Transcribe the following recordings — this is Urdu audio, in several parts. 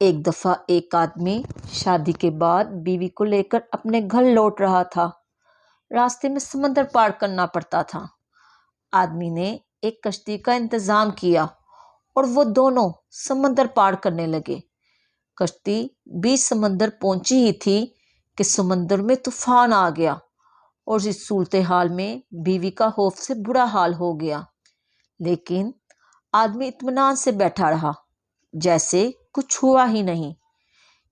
ایک دفعہ ایک آدمی شادی کے بعد بیوی کو لے کر اپنے گھر لوٹ رہا تھا۔ راستے میں سمندر پار کرنا پڑتا تھا۔ آدمی نے ایک کشتی کا انتظام کیا اور وہ دونوں سمندر پار کرنے لگے۔ کشتی بیچ سمندر پہنچی ہی تھی کہ سمندر میں طوفان آ گیا اور اس صورتحال میں بیوی کا خوف سے برا حال ہو گیا، لیکن آدمی اطمینان سے بیٹھا رہا جیسے کچھ ہوا ہی نہیں۔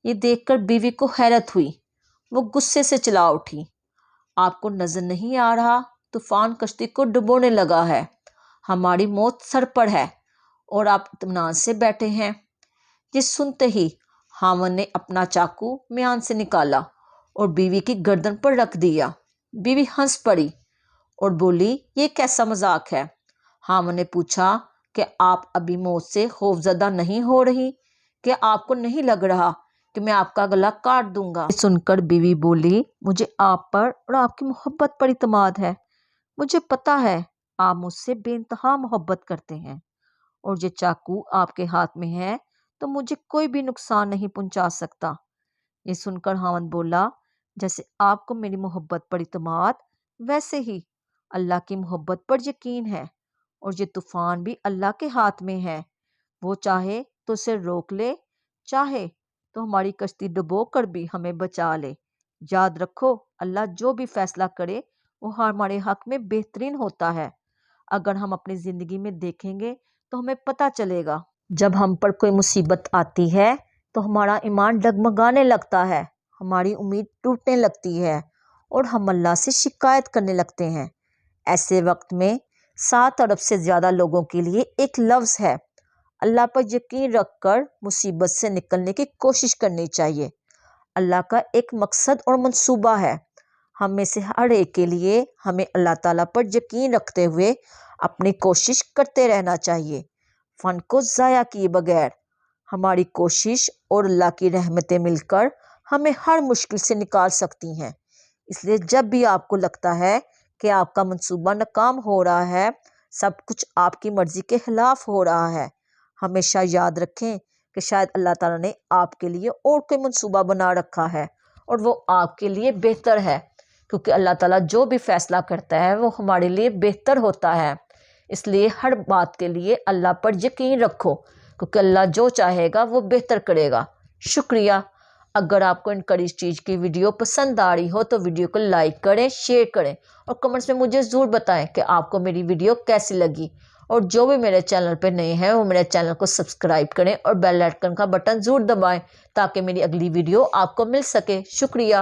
یہ دیکھ کر بیوی کو حیرت ہوئی، وہ غصے سے چلا اٹھی۔ آپ کو نظر نہیں آ رہا طوفان کشتی کو ڈبونے لگا ہے، ہماری موت سر پر ہے اور آپ اطمینان سے بیٹھے ہیں۔ یہ سنتے ہی خاوند نے اپنا چاقو میان سے نکالا اور بیوی کی گردن پر رکھ دیا۔ بیوی ہنس پڑی اور بولی، یہ کیسا مذاق ہے؟ خاوند نے پوچھا کہ آپ ابھی موت سے خوفزدہ نہیں ہو رہی؟ کہ آپ کو نہیں لگ رہا کہ میں آپ کا گلا کاٹ دوں گا؟ یہ سن کر بیوی بولی، مجھے آپ پر اور آپ کی محبت پر اعتماد ہے۔ مجھے پتا ہے آپ مجھ سے بے انتہا محبت کرتے ہیں اور یہ چاقو آپ کے ہاتھ میں ہے تو مجھے کوئی بھی نقصان نہیں پہنچا سکتا۔ یہ سن کر خاوند بولا، جیسے آپ کو میری محبت پر اعتماد، ویسے ہی اللہ کی محبت پر یقین ہے اور یہ طوفان بھی اللہ کے ہاتھ میں ہے۔ وہ چاہے تو اسے روک لے، چاہے تو ہماری کشتی ڈبو کر بھی ہمیں بچا لے۔ یاد رکھو، اللہ جو بھی فیصلہ کرے وہ ہمارے حق میں بہترین ہوتا ہے۔ اگر ہم اپنی زندگی میں دیکھیں گے تو ہمیں پتہ چلے گا، جب ہم پر کوئی مصیبت آتی ہے تو ہمارا ایمان ڈگمگانے لگتا ہے، ہماری امید ٹوٹنے لگتی ہے اور ہم اللہ سے شکایت کرنے لگتے ہیں۔ ایسے وقت میں 7 ارب سے زیادہ لوگوں کے لیے ایک لفظ ہے، اللہ پر یقین رکھ کر مصیبت سے نکلنے کی کوشش کرنی چاہیے۔ اللہ کا ایک مقصد اور منصوبہ ہے، ہم میں سے ہر ایک کے لیے ہمیں اللہ تعالیٰ پر یقین رکھتے ہوئے اپنی کوشش کرتے رہنا چاہیے، فن کو ضائع کیے بغیر۔ ہماری کوشش اور اللہ کی رحمتیں مل کر ہمیں ہر مشکل سے نکال سکتی ہیں۔ اس لیے جب بھی آپ کو لگتا ہے کہ آپ کا منصوبہ ناکام ہو رہا ہے، سب کچھ آپ کی مرضی کے خلاف ہو رہا ہے، ہمیشہ یاد رکھیں کہ شاید اللہ تعالیٰ نے آپ کے لیے اور کوئی منصوبہ بنا رکھا ہے اور وہ آپ کے لیے بہتر ہے، کیونکہ اللہ تعالیٰ جو بھی فیصلہ کرتا ہے وہ ہمارے لیے بہتر ہوتا ہے۔ اس لیے ہر بات کے لیے اللہ پر یقین رکھو، کیونکہ اللہ جو چاہے گا وہ بہتر کرے گا۔ شکریہ۔ اگر آپ کو انکریج چیز کی ویڈیو پسند آ رہی ہو تو ویڈیو کو لائک کریں، شیئر کریں اور کمنٹس میں مجھے ضرور بتائیں کہ آپ کو میری ویڈیو کیسی لگی۔ اور جو بھی میرے چینل پہ نئے ہیں وہ میرے چینل کو سبسکرائب کریں اور بیل آئیکن کا بٹن ضرور دبائیں تاکہ میری اگلی ویڈیو آپ کو مل سکے۔ شکریہ۔